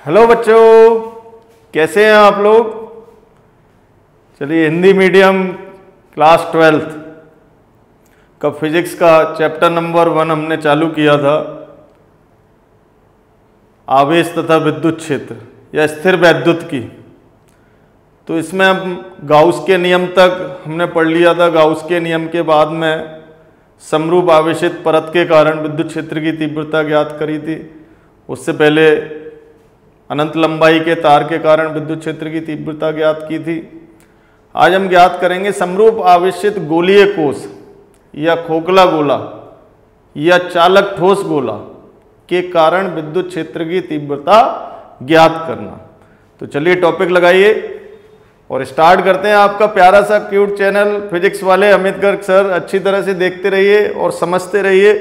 Hello बच्चों, कैसे हैं आप लोग। चलिए, हिंदी मीडियम क्लास 12th का फिजिक्स का चैप्टर नंबर 1 हमने चालू किया था। आवेश तथा विद्युत क्षेत्र या स्थिर वैद्युत की। तो इसमें हम गाउस के नियम तक हमने पढ़ लिया था। गाउस के नियम के बाद में समरूप आवेशित परत के कारण विद्युत क्षेत्र की तीव्रता ज्ञात करी थी। उससे पहले अनंत लंबाई के तार के कारण विद्युत क्षेत्र की तीव्रता ज्ञात की थी। आज हम ज्ञात करेंगे समरूप आवेशित गोलीय कोश या खोखला गोला या चालक ठोस गोला के कारण विद्युत क्षेत्र की तीव्रता ज्ञात करना। तो चलिए टॉपिक लगाइए और स्टार्ट करते हैं। आपका प्यारा सा क्यूट चैनल फिजिक्स वाले अमित गर्ग सर, अच्छी तरह से देखते रहिए और समझते रहिए।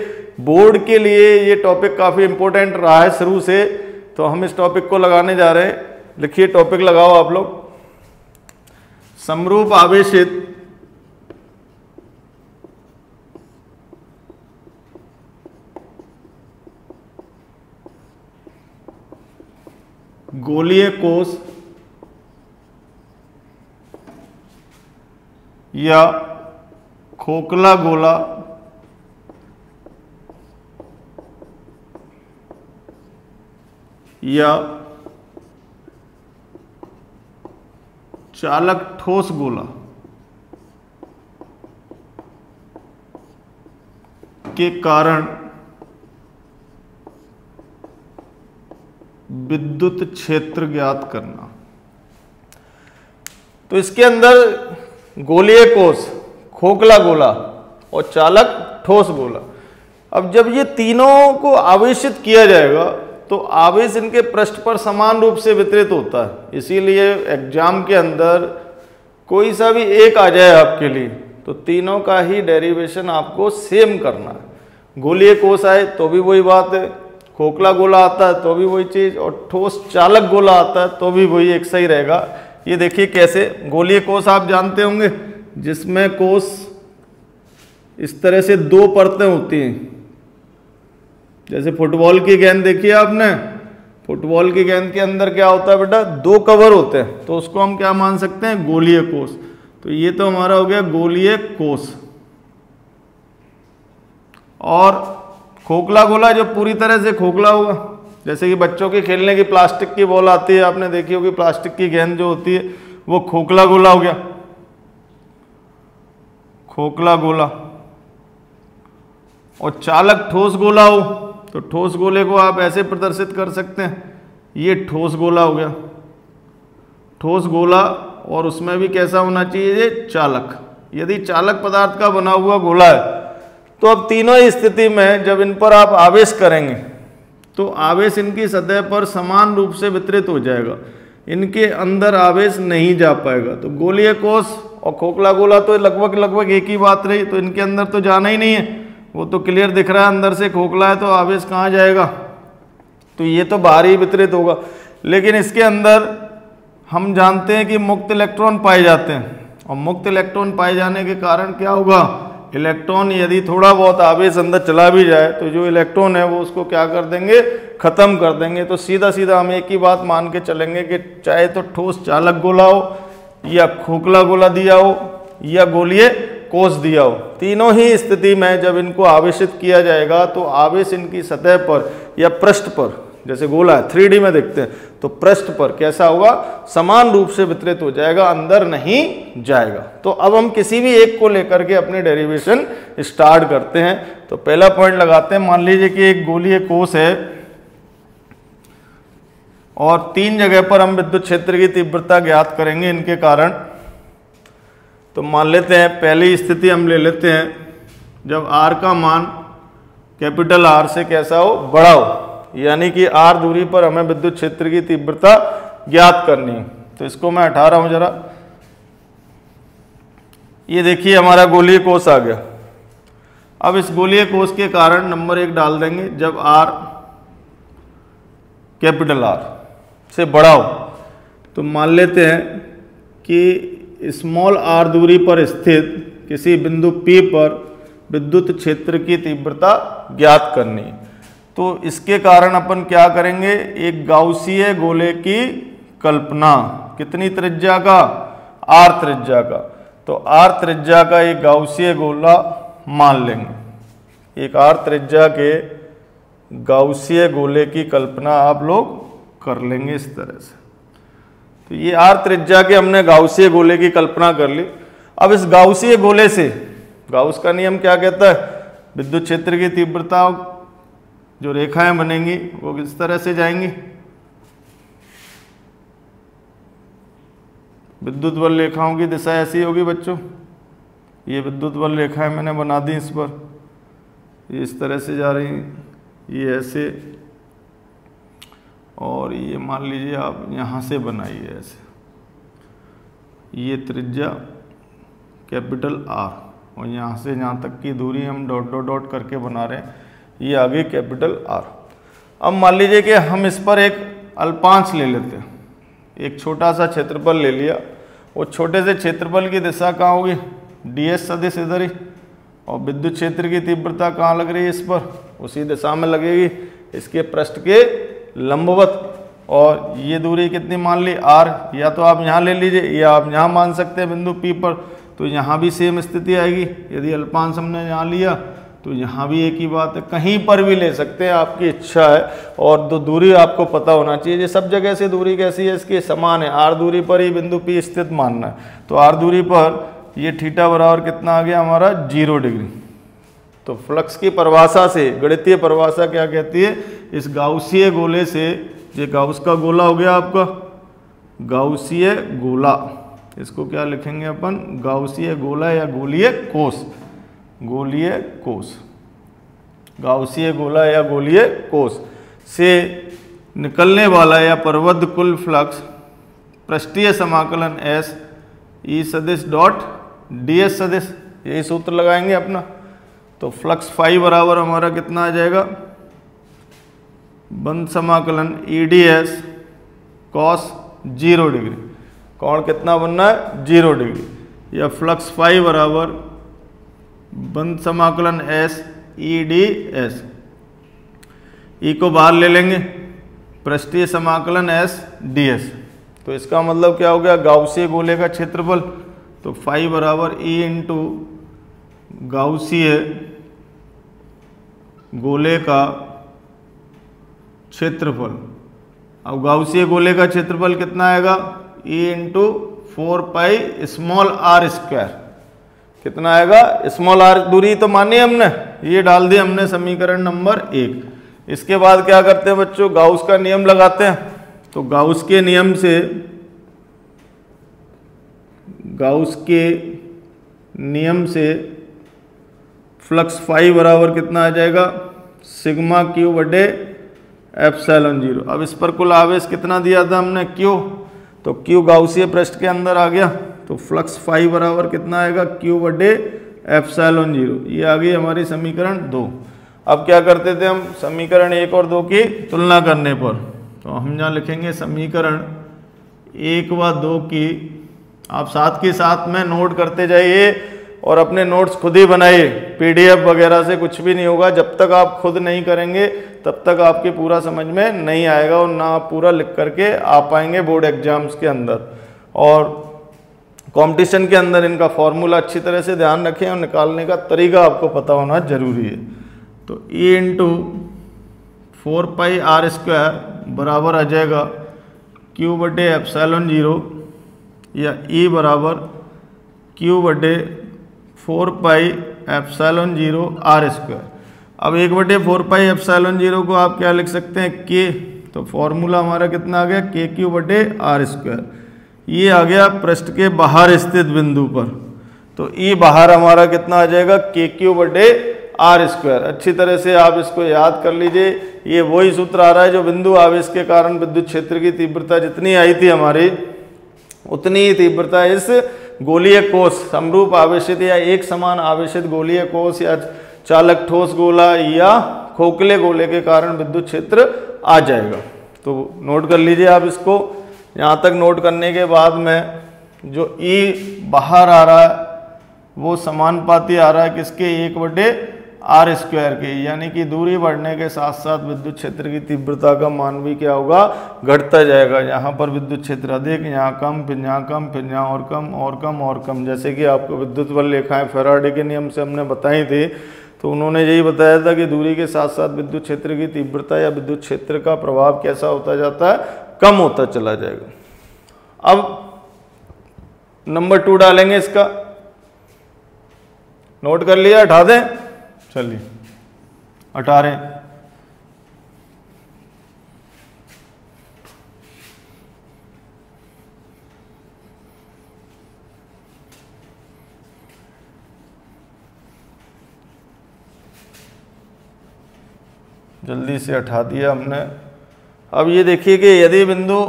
बोर्ड के लिए ये टॉपिक काफ़ी इंपॉर्टेंट रहा है शुरू से, तो हम इस टॉपिक को लगाने जा रहे हैं। लिखिए, टॉपिक लगाओ आप लोग। समरूप आवेशित गोलीय कोश या खोखला गोला या चालक ठोस गोला के कारण विद्युत क्षेत्र ज्ञात करना। तो इसके अंदर गोलीय कोश, खोखला गोला और चालक ठोस गोला। अब जब ये तीनों को आवेशित किया जाएगा तो आवेश इनके पृष्ठ पर समान रूप से वितरित होता है। इसीलिए एग्जाम के अंदर कोई सा भी एक आ जाए आपके लिए तो तीनों का ही डेरिवेशन आपको सेम करना है। गोलीय कोश आए तो भी वही बात है, खोखला गोला आता है तो भी वही चीज़, और ठोस चालक गोला आता है तो भी वही एक सही रहेगा। ये देखिए कैसे। गोलीय कोश आप जानते होंगे, जिसमें कोश इस तरह से दो परतें होती हैं। जैसे फुटबॉल की गेंद देखी आपने, फुटबॉल की गेंद के अंदर क्या होता है बेटा, दो कवर होते हैं, तो उसको हम क्या मान सकते हैं, गोलीय कोश। तो ये तो हमारा हो गया गोलीय कोश। और खोखला गोला जो पूरी तरह से खोखला होगा, जैसे कि बच्चों के खेलने की प्लास्टिक की बॉल आती है, आपने देखी होगी, प्लास्टिक की गेंद जो होती है वो खोखला गोला हो गया, खोखला गोला। और चालक ठोस गोला हो तो ठोस गोले को आप ऐसे प्रदर्शित कर सकते हैं, ये ठोस गोला हो गया, ठोस गोला। और उसमें भी कैसा होना चाहिए, ये चालक। यदि चालक पदार्थ का बना हुआ गोला है तो अब तीनों ही स्थिति में जब इन पर आप आवेश करेंगे तो आवेश इनकी सतह पर समान रूप से वितरित हो जाएगा, इनके अंदर आवेश नहीं जा पाएगा। तो गोलीय कोश और खोखला गोला तो लगभग एक ही बात रही, तो इनके अंदर तो जाना ही नहीं है, वो तो क्लियर दिख रहा है अंदर से खोखला है, तो आवेश कहाँ जाएगा, तो ये तो बाहर ही वितरित होगा। लेकिन इसके अंदर हम जानते हैं कि मुक्त इलेक्ट्रॉन पाए जाते हैं, और मुक्त इलेक्ट्रॉन पाए जाने के कारण क्या होगा, इलेक्ट्रॉन यदि थोड़ा बहुत आवेश अंदर चला भी जाए तो जो इलेक्ट्रॉन है वो उसको क्या कर देंगे, खत्म कर देंगे। तो सीधा सीधा हम एक ही बात मान के चलेंगे कि चाहे तो ठोस चालक गोला हो या खोखला गोला दिया हो या गोलीय कोश दिया हो, तीनों ही स्थिति में जब इनको आवेशित किया जाएगा तो आवेश इनकी सतह पर या पृष्ठ पर, जैसे गोला है 3D में देखते हैं, तो पृष्ठ पर कैसा होगा, समान रूप से वितरित हो जाएगा, अंदर नहीं जाएगा। तो अब हम किसी भी एक को लेकर के अपने डेरिवेशन स्टार्ट करते हैं। तो पहला पॉइंट लगाते हैं। मान लीजिए कि एक गोलीय कोश है और 3 जगह पर हम विद्युत क्षेत्र की तीव्रता ज्ञात करेंगे इनके कारण। तो मान लेते हैं, पहली स्थिति हम ले लेते हैं जब R का मान कैपिटल R से कैसा हो, बड़ा हो, यानी कि R दूरी पर हमें विद्युत क्षेत्र की तीव्रता ज्ञात करनी है। तो इसको मैं हटा रहा हूं जरा। ये देखिए हमारा गोलीय कोश आ गया। अब इस गोलीय कोश के कारण नंबर 1 डाल देंगे जब R कैपिटल R से बड़ा हो। तो मान लेते हैं कि स्मॉल r दूरी पर स्थित किसी बिंदु P पर विद्युत क्षेत्र की तीव्रता ज्ञात करनी है। तो इसके कारण अपन क्या करेंगे, एक गाउसीय गोले की कल्पना, कितनी त्रिज्या का, आर त्रिज्या का। तो आर त्रिज्या का एक गाउसीय गोला मान लेंगे, एक आर त्रिज्या के गाउसीय गोले की कल्पना आप लोग कर लेंगे इस तरह से। तो ये आर त्रिज्या के हमने गाउसीय गोले की कल्पना कर ली। अब इस गाउसीय गोले से, गाउस का नियम क्या कहता है, विद्युत क्षेत्र की तीव्रता, जो रेखाएं बनेंगी वो किस तरह से जाएंगी, विद्युत बल रेखाओं की दिशा ऐसी होगी बच्चों, ये विद्युत बल रेखाएं मैंने बना दी इस पर, ये इस तरह से जा रही हैं, ये ऐसे, और ये मान लीजिए आप यहाँ से बनाइए ऐसे, ये त्रिज्या कैपिटल आर, और यहाँ से यहाँ तक की दूरी हम डॉट डॉट डॉट करके बना रहे हैं, ये आगे कैपिटल आर। अब मान लीजिए कि हम इस पर एक अल्पांश ले लेते हैं, एक छोटा सा क्षेत्रफल ले लिया, वो छोटे से क्षेत्रफल की दिशा कहाँ होगी, ds सदिश इधर ही, और विद्युत क्षेत्र की तीव्रता कहाँ लग रही है, इस पर, उसी दिशा में लगेगी, इसके पृष्ठ के लंबवत। और ये दूरी कितनी मान ली, r, या तो आप यहाँ ले लीजिए या आप यहाँ मान सकते हैं बिंदु P पर, तो यहाँ भी सेम स्थिति आएगी। यदि अल्पांश हमने यहाँ लिया तो यहाँ भी एक ही बात है, कहीं पर भी ले सकते हैं, आपकी इच्छा है। और दो दूरी आपको पता होना चाहिए, ये सब जगह से दूरी कैसी है, इसकी समान है, r दूरी पर ही बिंदु P स्थित मानना है। तो r दूरी पर ये थीटा बराबर कितना आ गया हमारा, 0 डिग्री। तो फ्लक्स की परिभाषा से, गणितीय परिभाषा क्या कहती है, इस गाउसीय गोले से, ये गाउस का गोला हो गया आपका, गाउसीय गोला, इसको क्या लिखेंगे अपन, गाउसीय गोला या गोलीय कोष, गोलीय कोष, गाउसीय गोला या गोलीय कोष से निकलने वाला या प्रबद्ध कुल फ्लक्स पृष्ठीय समाकलन S E सदिश डॉट ds सदिश, यही सूत्र लगाएंगे अपना। तो फ्लक्स फाई बराबर हमारा कितना आ जाएगा, बंद समाकलन EDS कॉस 0 डिग्री, कोण कितना बनना है, 0 डिग्री, या फ्लक्स फाई बराबर बंद समाकलन S EDS, ई को बाहर ले लेंगे, पृष्ठीय समाकलन S ds। तो इसका मतलब क्या हो गया, गाउसीय गोले का क्षेत्रफल, तो फाई बराबर E इंटू गाउसीय गोले का क्षेत्रफल। अब गाउसीय गोले का क्षेत्रफल कितना आएगा, E into 4 pi small r square, कितना आएगा, स्मॉल r दूरी तो मानी हमने, ये डाल दी हमने समीकरण नंबर 1। इसके बाद क्या करते हैं बच्चों, गाउस का नियम लगाते हैं। तो गाउस के नियम से, गाउस के नियम से फ्लक्स फाई बराबर कितना आ जाएगा, सिग्मा क्यू बटे एप्सिलॉन 0। अब इस पर कुल आवेश कितना दिया था हमने, क्यू, तो क्यू गाउसीय पृष्ठ के अंदर आ गया, तो फ्लक्स फाई बराबर कितना आएगा, क्यू बटे एप्सिलॉन 0। ये आ गई हमारी समीकरण 2। अब क्या करते थे हम, समीकरण 1 और 2 की तुलना करने पर, तो हम यहाँ लिखेंगे समीकरण 1 व 2 की, आप साथ के साथ में नोट करते जाइए और अपने नोट्स खुद ही बनाइए, PDF वगैरह से कुछ भी नहीं होगा। जब तक आप खुद नहीं करेंगे तब तक आपके पूरा समझ में नहीं आएगा और ना आप पूरा लिख करके आ पाएंगे बोर्ड एग्जाम्स के अंदर। और कंपटीशन के अंदर इनका फॉर्मूला अच्छी तरह से ध्यान रखें और निकालने का तरीका आपको पता होना जरूरी है। तो E इंटू 4 पाई r स्क्वायर बराबर आ जाएगा Q बटे एप्सिलॉन 0, या E बराबर Q बटे 4 पाई एप्सिलॉन 0 r स्क्वायर। अब 1 बटे 4 पाई एप्सिलॉन 0 को आप क्या लिख सकते हैं, K, तो फॉर्मूला हमारा कितना आ गया, KQ बटे r स्क्वायर। ये आ गया पृष्ठ के बाहर स्थित बिंदु पर, तो E बाहर हमारा कितना आ जाएगा, KQ बटे r स्क्वायर। अच्छी तरह से आप इसको याद कर लीजिए, ये वही सूत्र आ रहा है जो बिंदु आवेश के कारण विद्युत क्षेत्र की तीव्रता जितनी आई थी हमारी, उतनी ही तीव्रता इस गोलीय कोष, समरूप आवेशित या एक समान आवेशित गोलीय कोष या चालक ठोस गोला या खोखले गोले के कारण विद्युत क्षेत्र आ जाएगा। तो नोट कर लीजिए आप इसको। यहाँ तक नोट करने के बाद में जो E बाहर आ रहा है वो समानुपाती आ रहा है किसके, 1 बटे आर स्क्वायर की, यानी कि दूरी बढ़ने के साथ साथ विद्युत क्षेत्र की तीव्रता का मान भी क्या होगा, घटता जाएगा। यहाँ पर विद्युत क्षेत्र अधिक, यहाँ कम, फिर यहाँ कम, फिर यहाँ और कम और कम और कम। जैसे कि आपको विद्युत बल रेखाएं फैराडे के नियम से हमने बताई थी, तो उन्होंने यही बताया था कि दूरी के साथ साथ विद्युत क्षेत्र की तीव्रता या विद्युत क्षेत्र का प्रभाव कैसा होता जाता है, कम होता चला जाएगा। अब नंबर 2 डालेंगे, इसका नोट कर लिया, हटा दें, चलिए हटा रहे हैं। जल्दी से हटा दिया हमने। अब ये देखिए कि यदि बिंदु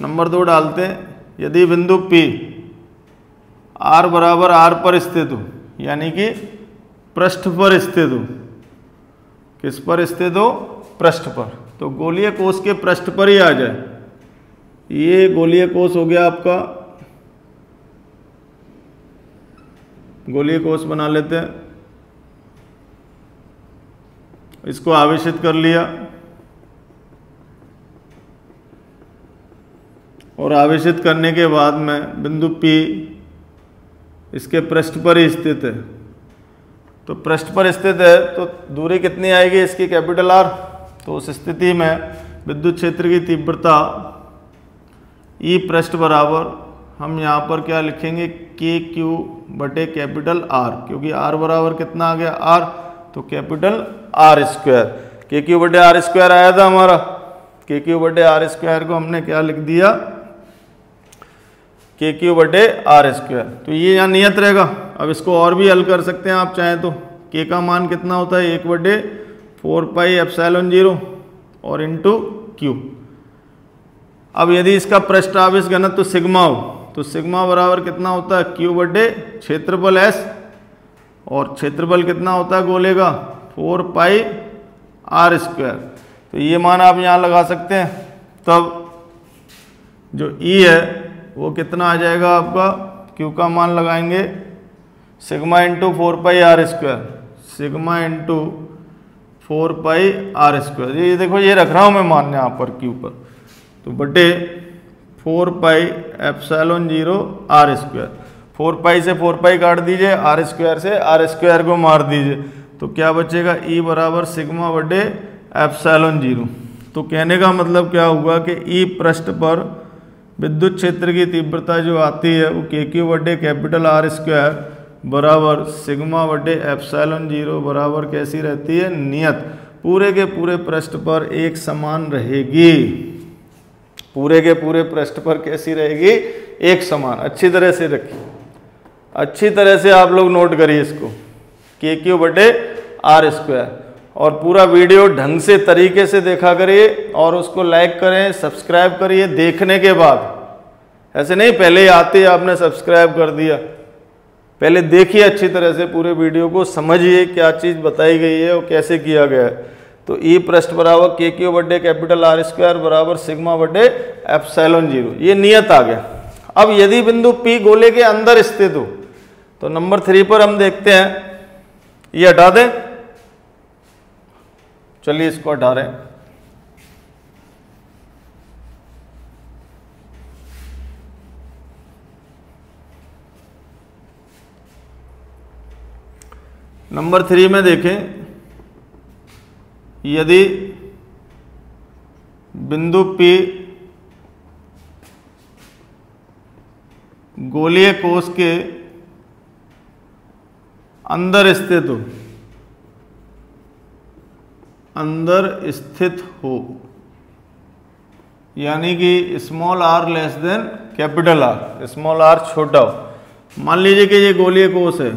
नंबर 2 डालते हैं, यदि बिंदु P R बराबर R पर स्थित हो, यानी कि पृष्ठ पर स्थित हो, किस पर स्थित हो, पृष्ठ पर, तो गोलीय कोश के पृष्ठ पर ही आ जाए। ये गोलीय कोश हो गया आपका, गोलीय कोश बना लेते हैं, इसको आवेशित कर लिया और आवेशित करने के बाद में बिंदु P इसके पृष्ठ पर ही स्थित है। तो पृष्ठ पर स्थित है तो दूरी कितनी आएगी इसकी, कैपिटल R। तो उस स्थिति में विद्युत क्षेत्र की तीव्रता E पृष्ठ बराबर, हम यहाँ पर क्या लिखेंगे, KQ बटे कैपिटल R, क्योंकि R बराबर कितना आ गया, R, तो कैपिटल R स्क्वायर। KQ बटे R स्क्वायर आया था हमारा, KQ बटे R स्क्वायर को हमने क्या लिख दिया, KQ बटे R स्क्वायर। तो ये यहाँ नियत रहेगा। अब इसको और भी हल कर सकते हैं आप चाहें तो। K का मान कितना होता है, 1 बटे 4 पाई एप्सिलॉन 0 और इंटू Q। अब यदि इसका पृष्ठ आवेश घनत्व तो सिग्मा हो, तो सिग्मा बराबर कितना होता है, Q बटे क्षेत्रफल S, और क्षेत्रफल कितना होता है गोले का, 4 पाई R स्क्वायर। तो ये मान आप यहाँ लगा सकते हैं। तब जो E है वो कितना आ जाएगा आपका, Q का मान लगाएंगे सिग्मा इंटू 4 पाई R स्क्वायर, सिग्मा इंटू 4 पाई R स्क्वायर। ये देखो, ये रख रहा हूँ मैं मान यहाँ पर Q पर, तो बटे 4 पाई एप्सिलॉन 0 R स्क्वायर। 4 पाई से 4 पाई काट दीजिए, R स्क्वायर से R स्क्वायर को मार दीजिए, तो क्या बचेगा, E बराबर सिग्मा बटे एप्सिलॉन 0। तो कहने का मतलब क्या हुआ कि E पृष्ठ पर विद्युत क्षेत्र की तीव्रता जो आती है वो KQ बटे कैपिटल R स्क्वायर बराबर सिग्मा बटे एप्सिलॉन 0 बराबर कैसी रहती है, नियत, पूरे के पूरे पृष्ठ पर एक समान रहेगी। पूरे के पूरे पृष्ठ पर कैसी रहेगी, एक समान। अच्छी तरह से रखिए, अच्छी तरह से आप लोग नोट करिए इसको, KQ बटे R स्क्वायर। और पूरा वीडियो ढंग से तरीके से देखा करिए और उसको लाइक करें, सब्सक्राइब करिए देखने के बाद। ऐसे नहीं पहले ही आते आपने सब्सक्राइब कर दिया, पहले देखिए अच्छी तरह से पूरे वीडियो को, समझिए क्या चीज़ बताई गई है और कैसे किया गया है। तो E पृष्ठ बराबर KQ बटे कैपिटल R स्क्वायर बराबर सिग्मा बटे एप्सिलॉन 0, ये नियत आ गया। अब यदि बिंदु P गोले के अंदर स्थित हो, तो नंबर 3 पर हम देखते हैं, ये हटा दें, चलिए इसको हटा रहे हैं। नंबर 3 में देखें, यदि बिंदु P गोलीय कोश के अंदर स्थित हो, अंदर स्थित हो, यानी कि small r less than capital R, small r छोटा हो। मान लीजिए कि ये गोलीय कोश है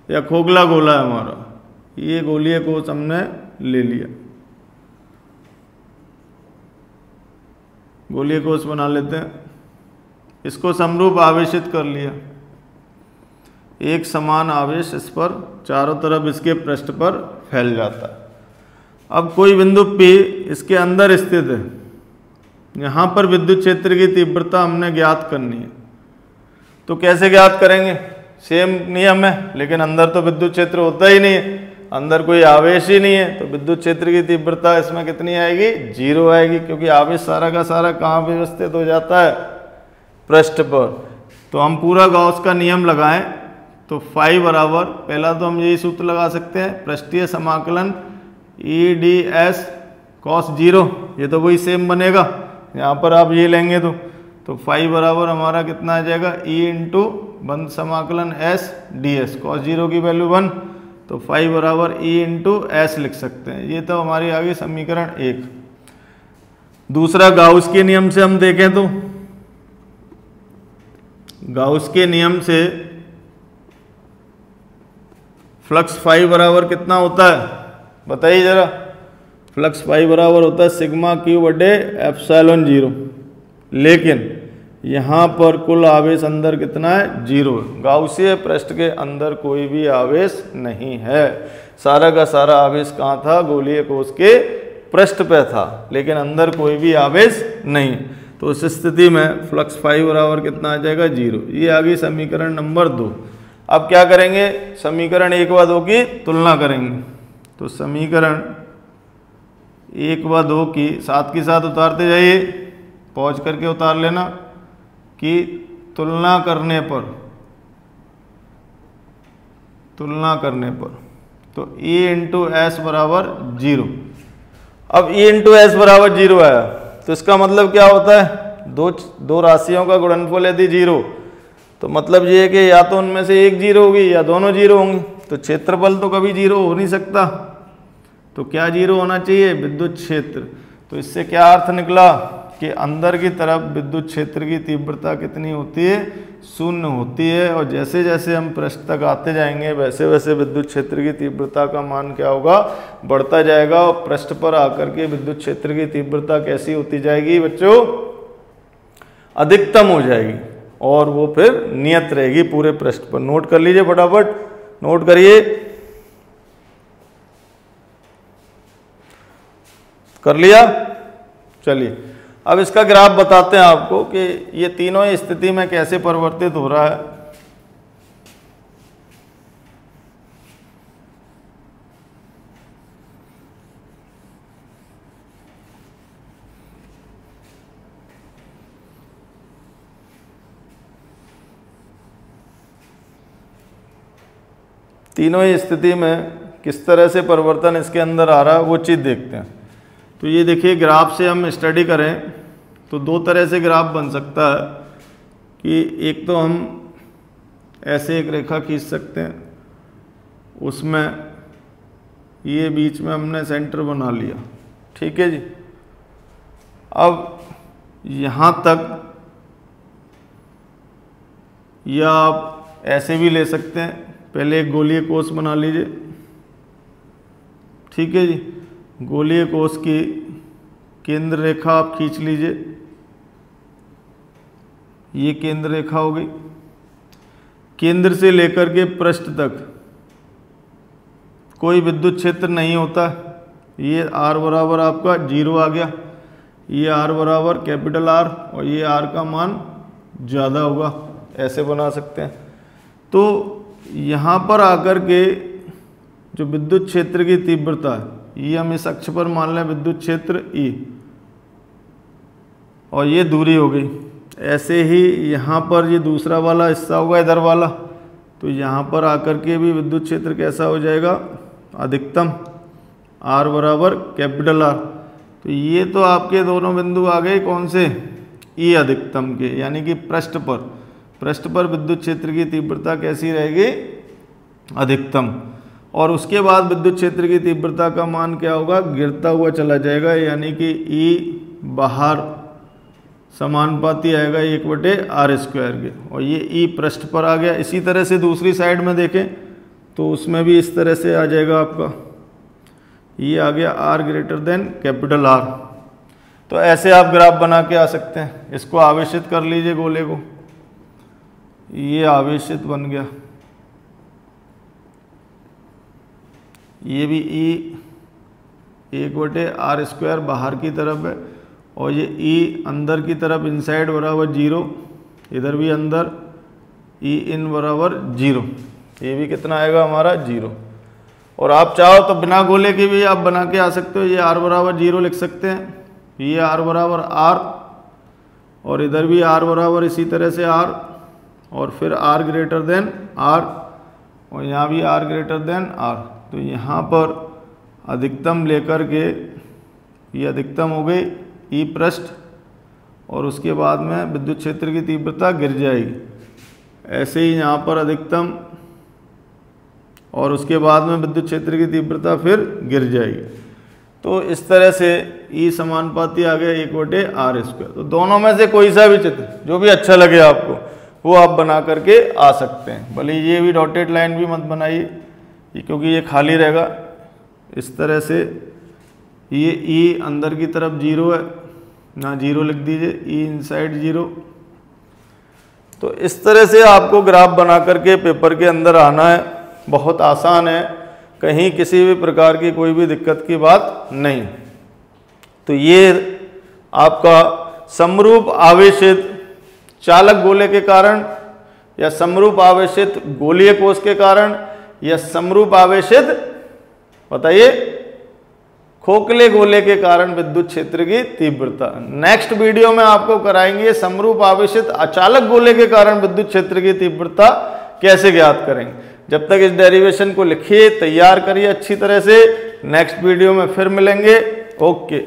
या खोखला गोला है हमारा, ये गोलीय कोश हमने ले लिया, गोलीय कोश बना लेते हैं, इसको समरूप आवेशित कर लिया, एक समान आवेश इस पर चारों तरफ इसके पृष्ठ पर फैल जाता है। अब कोई बिंदु P इसके अंदर स्थित है, यहाँ पर विद्युत क्षेत्र की तीव्रता हमने ज्ञात करनी है। तो कैसे ज्ञात करेंगे, सेम नियम है, लेकिन अंदर तो विद्युत क्षेत्र होता ही नहीं है, अंदर कोई आवेश ही नहीं है, तो विद्युत क्षेत्र की तीव्रता इसमें कितनी आएगी? 0 आएगी, क्योंकि आवेश सारा का सारा कहाँ व्यवस्थित हो जाता है? पृष्ठ पर। तो हम पूरा गॉस का नियम लगाएं तो फाई बराबर, पहला तो हम यही सूत्र लगा सकते हैं, पृष्ठीय समाकलन EdS cos 0, ये तो वही सेम बनेगा, यहाँ पर आप ये लेंगे तो फाई बराबर हमारा कितना आ जाएगा? E इंटू बंद समाकलन S ds, cos 0 की वैल्यू 1, तो फाई बराबर E इंटू S लिख सकते हैं। ये तो हमारी आ गई समीकरण 1। दूसरा गाउस के नियम से हम देखें तो गाउस के नियम से फ्लक्स फाई बराबर कितना होता है बताइए जरा? फ्लक्स फाई बराबर होता है सिग्मा क्यू बटे एप्सिलॉन 0, लेकिन यहाँ पर कुल आवेश अंदर कितना है? 0। गाउसीय पृष्ठ के अंदर कोई भी आवेश नहीं है, सारा का सारा आवेश कहाँ था? गोलीय कोश के पृष्ठ पे था, लेकिन अंदर कोई भी आवेश नहीं। तो उस स्थिति में फ्लक्स फाई बराबर कितना आ जाएगा? 0। ये आ गई समीकरण नंबर 2। अब क्या करेंगे? समीकरण 1 व 2 की तुलना करेंगे। तो समीकरण 1 व 2 की साथ के साथ उतारते जाइए, पॉज करके उतार लेना, कि तुलना करने पर तो E इंटू एस बराबर 0। अब E इंटू एस बराबर 0 आया, तो इसका मतलब क्या होता है? दो राशियों का गुणनफल यदि 0, तो मतलब ये है कि या तो उनमें से एक 0 होगी या दोनों 0 होंगी। तो क्षेत्रफल तो कभी 0 हो नहीं सकता, तो क्या 0 होना चाहिए? विद्युत क्षेत्र। तो इससे क्या अर्थ निकला कि अंदर की तरफ विद्युत क्षेत्र की तीव्रता कितनी होती है? 0 होती है। और जैसे जैसे हम पृष्ठ तक आते जाएंगे वैसे वैसे विद्युत क्षेत्र की तीव्रता का मान क्या होगा? बढ़ता जाएगा, और पृष्ठ पर आकर के विद्युत क्षेत्र की तीव्रता कैसी होती जाएगी बच्चों? अधिकतम हो जाएगी, और वो फिर नियत रहेगी पूरे पृष्ठ पर। नोट कर लीजिए, फटाफट नोट करिए। कर लिया? चलिए अब इसका ग्राफ बताते हैं आपको कि ये तीनों ही स्थिति में कैसे परिवर्तित हो रहा है। तीनों ही स्थिति में किस तरह से परिवर्तन इसके अंदर आ रहा है वो चीज़ देखते हैं। तो ये देखिए, ग्राफ से हम स्टडी करें तो दो तरह से ग्राफ बन सकता है, कि एक तो हम ऐसे एक रेखा खींच सकते हैं, उसमें ये बीच में हमने सेंटर बना लिया, ठीक है जी। अब यहाँ तक, या आप ऐसे भी ले सकते हैं, पहले एक गोलीय कोश बना लीजिए, ठीक है जी। गोलीय कोश की केंद्र रेखा आप खींच लीजिए, ये केंद्र रेखा हो गई। केंद्र से लेकर के पृष्ठ तक कोई विद्युत क्षेत्र नहीं होता, ये R बराबर आपका 0 आ गया, ये R बराबर कैपिटल R, और ये R का मान ज़्यादा होगा, ऐसे बना सकते हैं। तो यहाँ पर आकर के जो विद्युत क्षेत्र की तीव्रता है, ये हम इस अक्ष पर मान लें विद्युत क्षेत्र E, और ये दूरी हो गई। ऐसे ही यहाँ पर ये दूसरा वाला हिस्सा होगा, इधर वाला, तो यहाँ पर आकर के भी विद्युत क्षेत्र कैसा हो जाएगा? अधिकतम, R बराबर कैपिटल R। तो ये तो आपके दोनों बिंदु आ गए कौन से? E अधिकतम के, यानी कि पृष्ठ पर विद्युत क्षेत्र की तीव्रता कैसी रहेगी? अधिकतम। और उसके बाद विद्युत क्षेत्र की तीव्रता का मान क्या होगा? गिरता हुआ चला जाएगा, यानी कि E बाहर समानुपाती आएगा 1/r² के, और ये E पृष्ठ पर आ गया। इसी तरह से दूसरी साइड में देखें तो उसमें भी इस तरह से आ जाएगा आपका, ये आ गया R greater than capital R। तो ऐसे आप ग्राफ बना के आ सकते हैं। इसको आवेशित कर लीजिए गोले को, ये आवेशित बन गया, ये भी E 1/r² बाहर की तरफ है, और ये E अंदर की तरफ इनसाइड बराबर 0, इधर भी अंदर ई इन बराबर 0, ये भी कितना आएगा हमारा 0। और आप चाहो तो बिना गोले के भी आप बना के आ सकते हो, ये r बराबर 0 लिख सकते हैं, ये r बराबर r, और इधर भी r बराबर इसी तरह से r, और फिर r ग्रेटर देन r, और यहाँ भी r ग्रेटर देन r। तो यहाँ पर अधिकतम लेकर के ये अधिकतम हो गई ई पृष्ठ, और उसके बाद में विद्युत क्षेत्र की तीव्रता गिर जाएगी। ऐसे ही यहाँ पर अधिकतम, और उसके बाद में विद्युत क्षेत्र की तीव्रता फिर गिर जाएगी। तो इस तरह से ई समानुपाती आ गया 1/r²। तो दोनों में से कोई सा भी चित्र जो भी अच्छा लगे आपको वो आप बना करके आ सकते हैं। भले ये भी डॉटेड लाइन भी मत बनाइए क्योंकि ये खाली रहेगा। इस तरह से ये ई अंदर की तरफ 0 है, ना 0 लिख दीजिए, ई इनसाइड 0। तो इस तरह से आपको ग्राफ बना करके पेपर के अंदर आना है, बहुत आसान है, कहीं किसी भी प्रकार की कोई भी दिक्कत की बात नहीं। तो ये आपका समरूप आवेशित चालक गोले के कारण, या समरूप आवेशित गोलीय कोश के कारण, या समरूप आवेशित बताइए खोखले गोले के कारण विद्युत क्षेत्र की तीव्रता। नेक्स्ट वीडियो में आपको कराएंगे समरूप आवेशित अचालक गोले के कारण विद्युत क्षेत्र की तीव्रता कैसे ज्ञात करेंगे। जब तक इस डेरिवेशन को लिखिए, तैयार करिए अच्छी तरह से। नेक्स्ट वीडियो में फिर मिलेंगे। ओके।